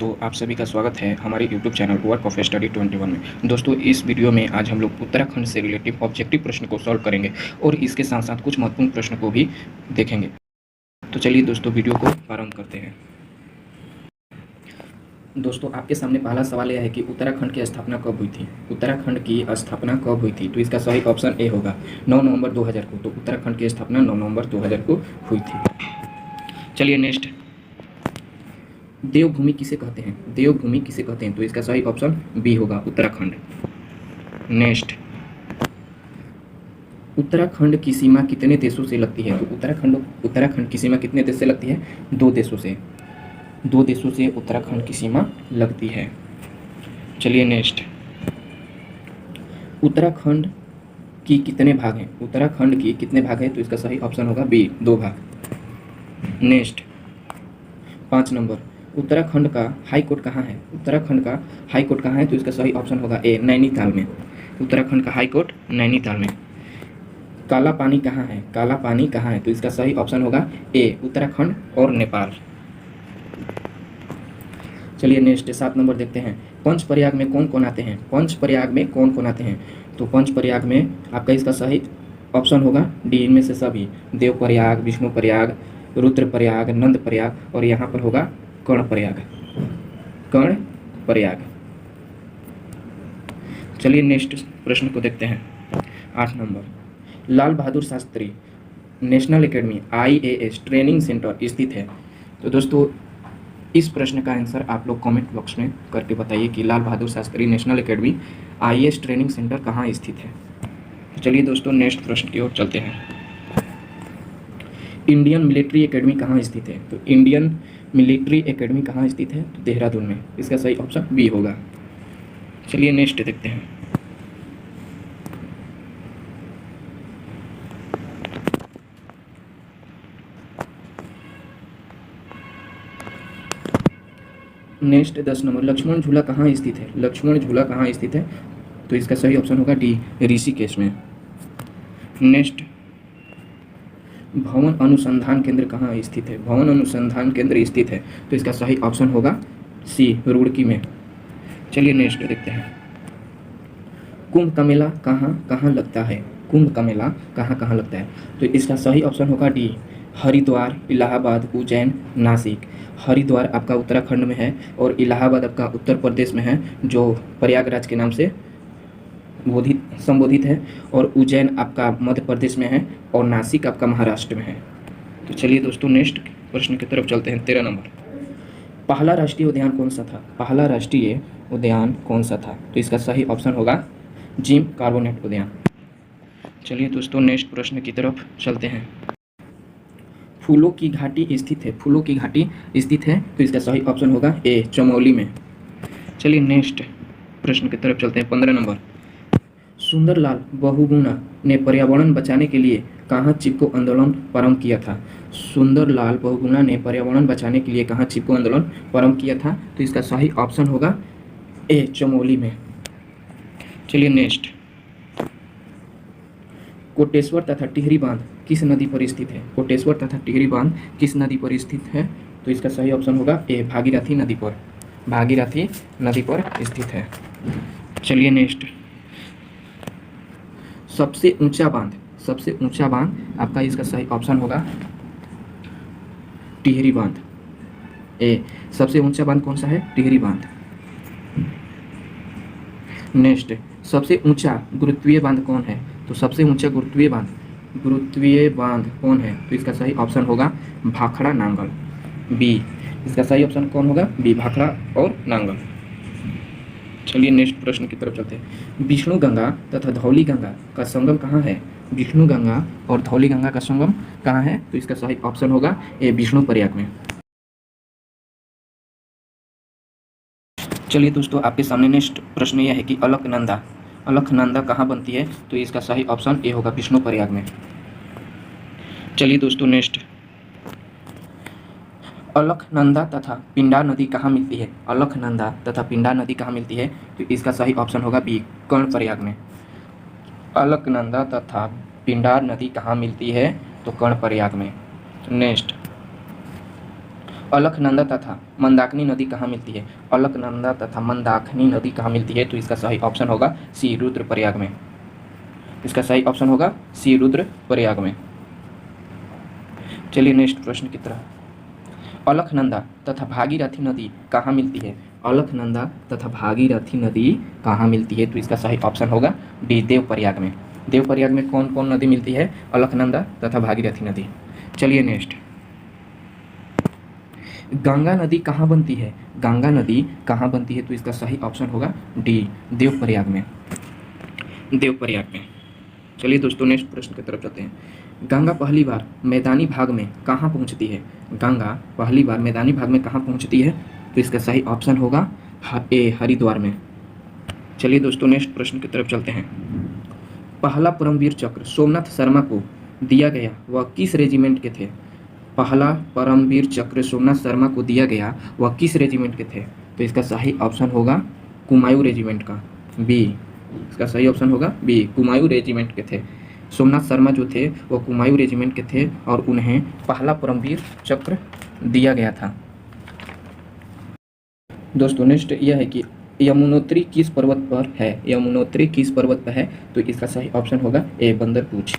तो आप सभी का स्वागत है हमारे YouTube channel work of study 21 में। दोस्तों, इस वीडियो में आज हम लोग उत्तराखंड से रिलेटिव ऑब्जेक्टिव प्रश्न को सॉल्व करेंगे और इसके साथ साथ कुछ महत्वपूर्ण प्रश्न को भी देखेंगे। तो चलिए दोस्तों, वीडियो को प्रारंभ करते हैं। दोस्तों, आपके सामने पहला सवाल यह है कि उत्तराखंड की स्थापना कब हुई थी। उत्तराखंड की स्थापना कब हुई थी, तो इसका सही ऑप्शन ए होगा 9 नवंबर 2000 को। तो उत्तराखंड की स्थापना 9 नवंबर 2000 को हुई थी। चलिए नेक्स्ट, देवभूमि किसे कहते हैं। देवभूमि किसे कहते हैं, तो इसका सही ऑप्शन बी होगा उत्तराखंड। नेक्स्ट, उत्तराखंड की सीमा कितने देशों से लगती है। तो उत्तराखंड की सीमा कितने देश से लगती है, 2 देशों से। 2 देशों से उत्तराखंड की सीमा लगती है। चलिए नेक्स्ट, उत्तराखंड की कितने भाग हैं। उत्तराखंड की कितने भाग हैं, तो इसका सही ऑप्शन होगा बी 2 भाग। नेक्स्ट, 5 नंबर, उत्तराखंड का हाई कोर्ट कहाँ है। उत्तराखंड का हाई कोर्ट कहाँ है, तो इसका सही ऑप्शन होगा ए नैनीताल में। उत्तराखंड का हाई कोर्ट नैनीताल में। काला पानी कहाँ है। काला पानी कहाँ है, तो इसका सही ऑप्शन होगा ए उत्तराखंड और नेपाल। चलिए नेक्स्ट 7 नंबर देखते हैं। पंचप्रयाग में कौन कौन आते हैं। पंचप्रयाग में कौन कौन आते हैं, तो पंचप्रयाग में आपका इसका सही ऑप्शन होगा डी इनमें से सभी। देवप्रयाग, विष्णुप्रयाग, रुद्रप्रयाग, नंदप्रयाग और यहाँ पर होगा कर्णप्रयाग। कर्णप्रयाग। चलिए नेक्स्ट प्रश्न को देखते हैं। 8 number, Lal Bahadur Shastri national academy IAS training centre स्थित है। तो दोस्तों, इस प्रश्न का आंसर आप लोग कमेंट बॉक्स में करके बताइए कि Lal Bahadur Shastri national academy IAS training centre कहाँ स्थित है। तो चलिए दोस्तों, नेक्स्ट प्रश्न की ओर चलते हैं। इंडियन मिलिट्री एकेडमी कहाँ स्थित है। तो इंडियन मिलिट्री एकेडमी कहाँ स्थित है, तो देहरादून में। इसका सही ऑप्शन बी होगा। चलिए नेक्स्ट देखते हैं। नेक्स्ट 10 नंबर, लक्ष्मण झूला कहाँ स्थित है। लक्ष्मण झूला कहाँ स्थित है, तो इसका सही ऑप्शन होगा डी ऋषिकेश में। नेक्स्ट, भवन अनुसंधान केंद्र कहाँ स्थित है। भवन अनुसंधान केंद्र स्थित है, तो इसका सही ऑप्शन होगा सी रुड़की में। चलिए नेक्स्ट देखते हैं। कुंभ का मेला कहाँ कहाँ लगता है। कुंभ का मेला कहाँ कहाँ लगता है, तो इसका सही ऑप्शन होगा डी हरिद्वार, इलाहाबाद, उज्जैन, नासिक। हरिद्वार आपका उत्तराखंड में है और इलाहाबाद आपका उत्तर प्रदेश में है, जो प्रयागराज के नाम से संबोधित है, और उज्जैन आपका मध्य प्रदेश में है और नासिक आपका महाराष्ट्र में है। तो चलिए दोस्तों, नेक्स्ट प्रश्न की तरफ चलते हैं। 13 नंबर, पहला राष्ट्रीय उद्यान कौन सा था। पहला राष्ट्रीय उद्यान कौन सा था, तो इसका सही ऑप्शन होगा जिम कार्बोनेट उद्यान। चलिए दोस्तों, नेक्स्ट प्रश्न की तरफ चलते हैं। फूलों की घाटी स्थित है। फूलों की घाटी स्थित है, तो इसका सही ऑप्शन होगा ए चमोली में। चलिए नेक्स्ट प्रश्न की तरफ चलते हैं। 15 नंबर, सुंदरलाल बहुगुणा ने पर्यावरण बचाने के लिए कहाँ चिपको आंदोलन प्रारंभ किया था। सुंदरलाल बहुगुणा ने पर्यावरण बचाने के लिए कहाँ चिपको आंदोलन प्रारंभ किया था, तो इसका सही ऑप्शन होगा ए चमोली में। चलिए नेक्स्ट, कोटेश्वर तथा टिहरी बांध किस नदी पर स्थित है। कोटेश्वर तथा टिहरी बांध किस नदी पर स्थित है, तो इसका सही ऑप्शन होगा ए भागीरथी नदी पर। भागीरथी नदी पर स्थित है। चलिए नेक्स्ट, सबसे ऊंचा बांध। सबसे ऊंचा बांध आपका इसका सही ऑप्शन होगा टिहरी बांध। ए सबसे ऊंचा बांध कौन सा है, टिहरी बांध। नेक्स्ट, सबसे ऊंचा गुरुत्वीय बांध कौन है, तो सबसे ऊंचा गुरुत्वीय बांध कौन है, तो इसका सही ऑप्शन होगा भाखड़ा नांगल बी। इसका सही ऑप्शन कौन होगा, बी भाखड़ा और नांगल। चलिए नेक्स्ट प्रश्न की तरफ चलते हैं। विष्णु गंगा तथा धौली गंगा का संगम कहाँ है। विष्णु गंगा और धौली गंगा का संगम कहाँ है, तो इसका सही ऑप्शन होगा ए विष्णुप्रयाग में। चलिए दोस्तों, आपके सामने नेक्स्ट प्रश्न यह है कि अलकनंदा कहाँ बनती है, तो इसका सही ऑप्शन ए होगा विष्णुप्रयाग में। चलिए दोस्तों, नेक्स्ट, अलकनंदा तथा पिंडा नदी कहाँ मिलती है। अलकनंदा तथा पिंडा नदी कहाँ मिलती है, तो इसका सही ऑप्शन होगा बी कर्णप्रयाग में। अलकनंदा तथा पिंडा नदी कहाँ मिलती है, तो कर्णप्रयाग में। नेक्स्ट, अलकनंदा तथा मंदाकिनी नदी कहाँ मिलती है? अलकनंदा तथा मंदाकिनी नदी कहाँ मिलती है? तो इसका सही ऑप्शन होगा सी, रुद्रप्रयाग में। इसका सही ऑप्शन होगा सी, रुद्रप्रयाग में। चलिए नेक्स्ट प्रश्न की तरफ। अलकनंदा तथा भागीरथी नदी कहाँ मिलती है? अलकनंदा तथा भागीरथी नदी कहाँ मिलती है? तो इसका सही ऑप्शन होगा डी, देवप्रयाग में। देवप्रयाग में कौन कौन नदी मिलती है? अलकनंदा तथा भागीरथी नदी। चलिए नेक्स्ट। गंगा नदी कहाँ बनती है? गंगा नदी कहाँ बनती है? तो इसका सही ऑप्शन होगा डी, देवप्रयाग में। देवप्रयाग में। चलिए दोस्तों नेक्स्ट प्रश्न की तरफ चलते हैं। गंगा पहली बार मैदानी भाग में कहाँ पहुँचती है? गंगा पहली बार मैदानी भाग में कहाँ पहुँचती है? तो इसका सही ऑप्शन होगा ए, हरिद्वार में। चलिए दोस्तों नेक्स्ट प्रश्न की तरफ चलते हैं। पहला परमवीर चक्र सोमनाथ शर्मा को दिया गया वह किस रेजिमेंट के थे? पहला परमवीर चक्र सोमनाथ शर्मा को दिया गया वह किस रेजिमेंट के थे? तो इसका सही ऑप्शन होगा कुमायूं रेजिमेंट का, बी। इसका सही ऑप्शन होगा बी, कुमायूं रेजिमेंट के थे। सोमनाथ शर्मा जो थे वो कुमायूं रेजिमेंट के थे और उन्हें पहला परमवीर चक्र दिया गया था। दोस्तों नेक्स्ट यह है कि यमुनोत्री किस पर्वत पर है? यमुनोत्री किस पर्वत पर है? तो इसका सही ऑप्शन होगा ए, बंदरपूछ।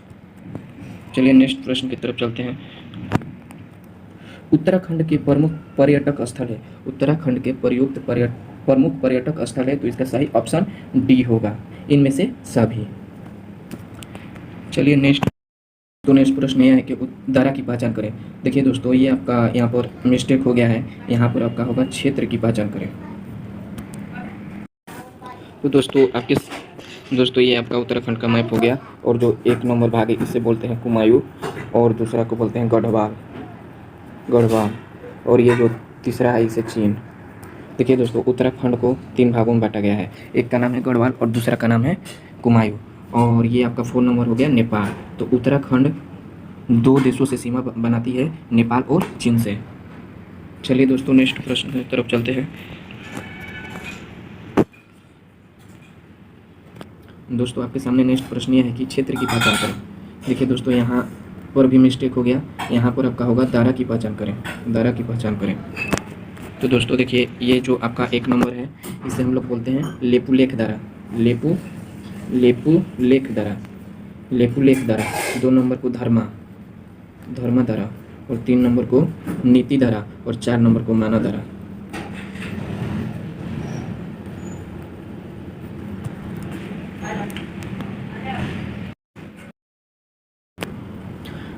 चलिए नेक्स्ट प्रश्न की तरफ चलते हैं। उत्तराखंड के प्रमुख पर्यटक स्थल है। उत्तराखंड के प्रमुख पर्यटक स्थल है, तो इसका सही ऑप्शन डी होगा, इनमें से सभी। चलिए नेक्स्ट। तो नेक्स्ट प्रश्न यह है कि दारा की पहचान करें। देखिए दोस्तों, ये आपका यहाँ पर मिस्टेक हो गया है, यहाँ पर आपका होगा क्षेत्र की पहचान करें। तो दोस्तों ये आपका उत्तराखंड का मैप हो गया और जो एक नंबर भाग है इसे बोलते हैं कुमायूं और दूसरा को बोलते हैं गढ़वाल, और ये जो तीसरा है इसे चीन। देखिए दोस्तों, उत्तराखंड को 3 भागों में बांटा गया है, एक का नाम है गढ़वाल और दूसरा का नाम है कुमायूं। और ये आपका 4 नंबर हो गया नेपाल। तो उत्तराखंड 2 देशों से सीमा बनाती है, नेपाल और चीन से। चलिए दोस्तों नेक्स्ट प्रश्न की तरफ चलते हैं। दोस्तों आपके सामने नेक्स्ट प्रश्न ये है कि क्षेत्र की पहचान करें। देखिए दोस्तों, यहाँ पर भी मिस्टेक हो गया, यहाँ पर आपका होगा दारा की पहचान करें, दारा की पहचान करें। तो दोस्तों देखिए, ये जो आपका 1 नंबर है इसे हम लोग बोलते हैं लेपू लेख दारा, लेपू लेख दारा। 2 नंबर को धर्मा दारा और 3 नंबर को नीति दारा और 4 नंबर को माना दारा।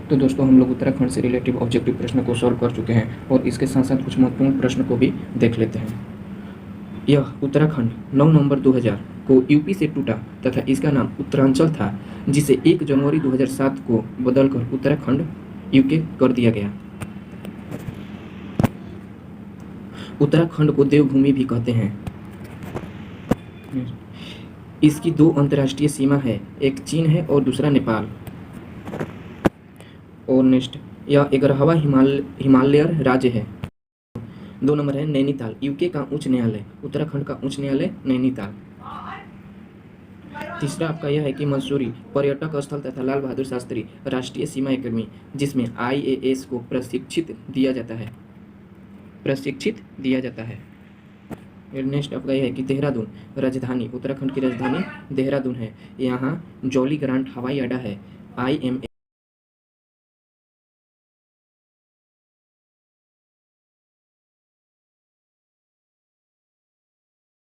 तो दोस्तों हम लोग उत्तराखंड से रिलेटिव ऑब्जेक्टिव प्रश्न को सॉल्व कर चुके हैं और इसके साथ साथ कुछ महत्वपूर्ण प्रश्न को भी देख लेते हैं। यह उत्तराखंड 9 नवंबर 2000 को यूपी से टूटा तथा इसका नाम उत्तरांचल था, जिसे 1 जनवरी 2007 को बदलकर उत्तराखंड यूके कर दिया गया। उत्तराखंड को देवभूमि भी कहते हैं। इसकी 2 अंतर्राष्ट्रीय सीमा है, एक चीन है और दूसरा नेपाल। और नेक्स्ट, यह 11वां हिमालय राज्य है। 2 नंबर है नैनीताल, यूके का उच्च न्यायालय, उत्तराखंड का उच्च न्यायालय नैनीताल। तीसरा आपका यह है कि मंसूरी पर्यटक स्थल तथा लाल बहादुर शास्त्री राष्ट्रीय सीमा एकेडमी, जिसमें IAS को प्रशिक्षित दिया जाता है। नेक्स्ट आपका यह है कि देहरादून राजधानी, उत्तराखंड की राजधानी देहरादून है, यहाँ जौली ग्रांट हवाई अड्डा है। IMA